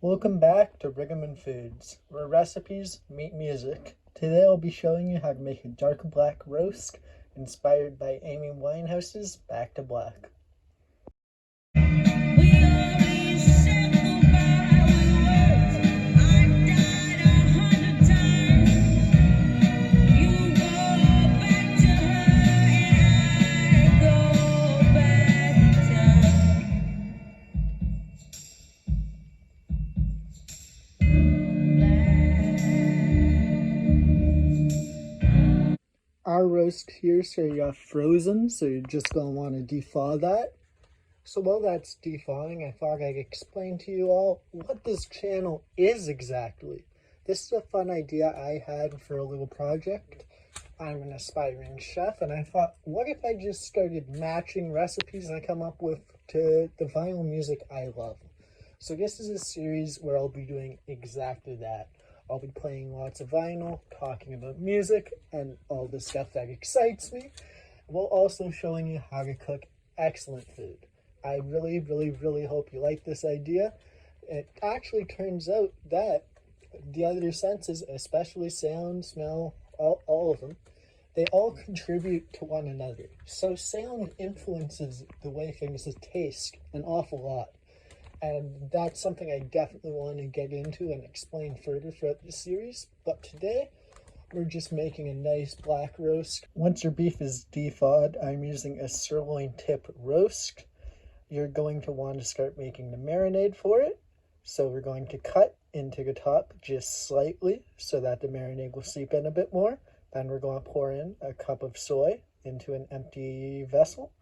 Welcome back to Rigaman Foods, where recipes meet music. Today I'll be showing you how to make a dark black roast inspired by Amy Winehouse's Back to Black. Our roast here started off frozen, so you're just going to want to defraw that. So while that's defawing, I thought I'd explain to you all what this channel is exactly. This is a fun idea I had for a little project. I'm an aspiring chef, and I thought, what if I just started matching recipes I come up with to the vinyl music I love? So this is a series where I'll be doing exactly that. I'll be playing lots of vinyl, talking about music, and all the stuff that excites me, while also showing you how to cook excellent food. I really hope you like this idea. It actually turns out that the other senses, especially sound, smell, all of them, they all contribute to one another. So sound influences the way things taste an awful lot. And that's something I definitely want to get into and explain further throughout this series. But today, we're just making a nice black roast. Once your beef is defawed, I'm using a sirloin tip roast. You're going to want to start making the marinade for it. So we're going to cut into the top just slightly so that the marinade will seep in a bit more. Then we're going to pour in a cup of soy into an empty vessel.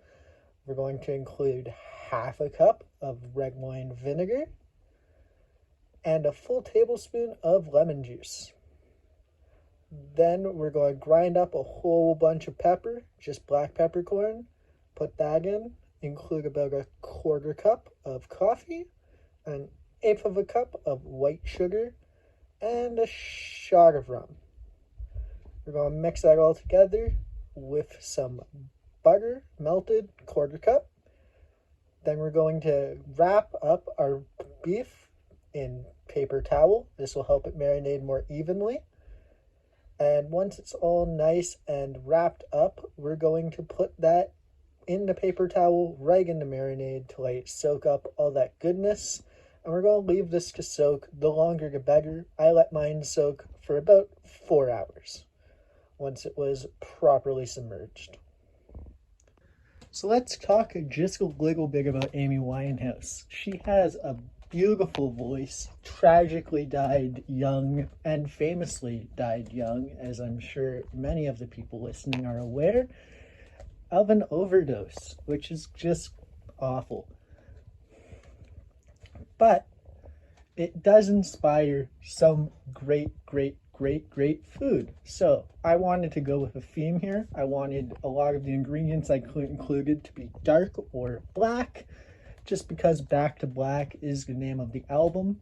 We're going to include half a cup of red wine vinegar and a full tablespoon of lemon juice. Then we're going to grind up a whole bunch of pepper, just black peppercorn, put that in, include about a quarter cup of coffee, an eighth of a cup of white sugar, and a shot of rum. We're going to mix that all together with some butter, melted, quarter cup. Then we're going to wrap up our beef in paper towel. This will help it marinate more evenly. And once it's all nice and wrapped up, we're going to put that in the paper towel right in the marinade to let it soak up all that goodness. And we're going to leave this to soak. The longer the better. I let mine soak for about 4 hours once it was properly submerged. So let's talk just a little bit about Amy Winehouse. She has a beautiful voice, tragically died young, and famously died young, as I'm sure many of the people listening are aware, of an overdose, which is just awful. But it does inspire some great food. So I wanted to go with a theme here. I wanted a lot of the ingredients I included to be dark or black, just because Back to Black is the name of the album.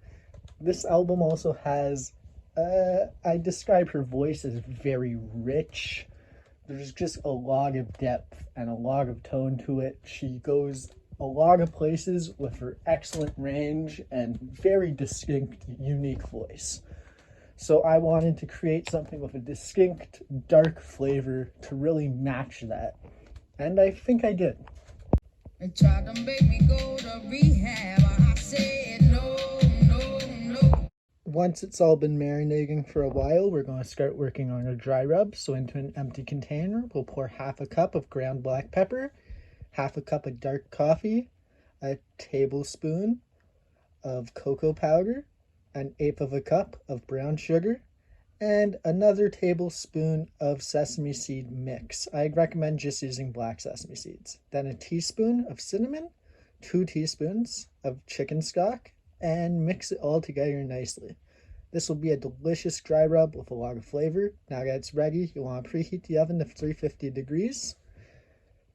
This album also has, I describe her voice as very rich. There's just a lot of depth and a lot of tone to it. She goes a lot of places with her excellent range and very distinct, unique voice. So I wanted to create something with a distinct, dark flavor to really match that. And I think I did. They tried to make me go to rehab. I said no. Once it's all been marinating for a while, we're going to start working on a dry rub. So into an empty container, we'll pour half a cup of ground black pepper, half a cup of dark coffee, a tablespoon of cocoa powder, an eighth of a cup of brown sugar, and another tablespoon of sesame seed mix. I'd recommend just using black sesame seeds. Then a teaspoon of cinnamon, 2 teaspoons of chicken stock, and mix it all together nicely. This will be a delicious dry rub with a lot of flavor. Now that it's ready, you want to preheat the oven to 350 degrees.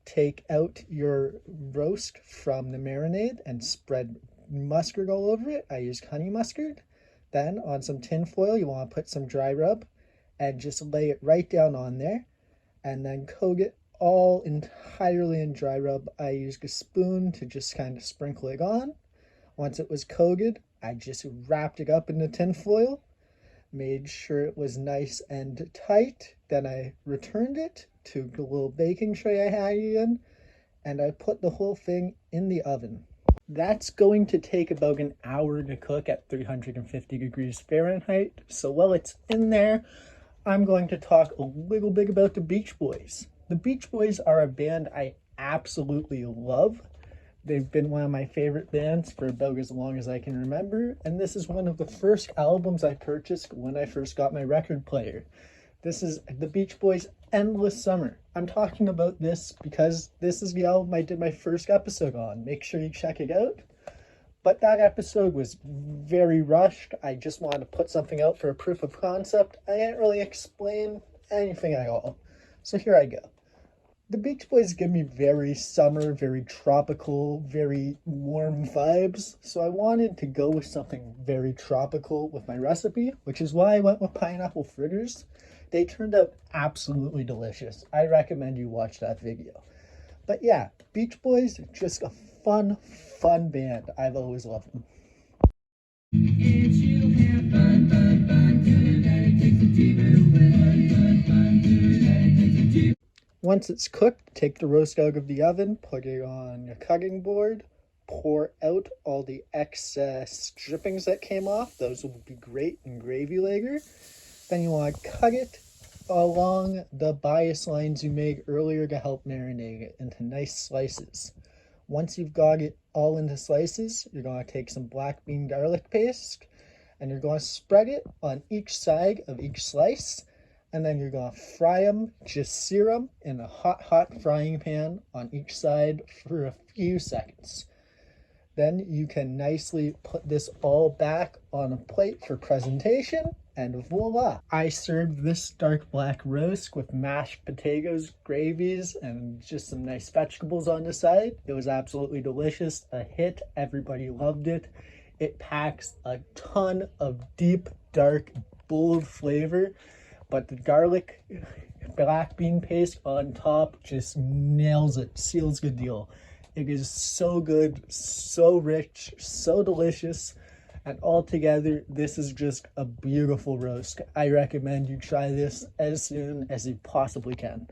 Take out your roast from the marinade and spread mustard all over it. I used honey mustard. Then on some tin foil, you want to put some dry rub and just lay it right down on there, and then coat it all entirely in dry rub. I used a spoon to just kind of sprinkle it on. Once it was coated, I just wrapped it up in the tin foil, made sure it was nice and tight. Then I returned it to the little baking tray I had it in, and I put the whole thing in the oven. That's going to take about an hour to cook at 350 degrees Fahrenheit. So while it's in there, I'm going to talk a little bit about the Beach Boys. The Beach Boys are a band I absolutely love. They've been one of my favorite bands for about as long as I can remember, and this is one of the first albums I purchased when I first got my record player. This is the Beach Boys' Endless Summer. I'm talking about this because this is the album I did my first episode on. Make sure you check it out. But that episode was very rushed. I just wanted to put something out for a proof of concept. I didn't really explain anything at all. So here I go. The Beach Boys give me very summer, very tropical, very warm vibes. So I wanted to go with something very tropical with my recipe, which is why I went with pineapple fritters. They turned out absolutely delicious. I recommend you watch that video. But yeah, Beach Boys, just a fun band. I've always loved them. Once it's cooked, take the roast out of the oven, put it on a cutting board, pour out all the excess drippings that came off. Those will be great in gravy later. Then you want to cut it along the bias lines you made earlier to help marinate it into nice slices. Once you've got it all into slices, you're going to take some black bean garlic paste and you're going to spread it on each side of each slice. And then you're going to fry them, just sear them in a hot frying pan on each side for a few seconds. Then you can nicely put this all back on a plate for presentation, and voila! I served this dark black roast with mashed potatoes, gravies, and just some nice vegetables on the side. It was absolutely delicious, a hit, everybody loved it. It packs a ton of deep, dark, bold flavor, but the garlic black bean paste on top just nails it, seals the deal. It is so good, so rich, so delicious, and altogether, this is just a beautiful roast. I recommend you try this as soon as you possibly can.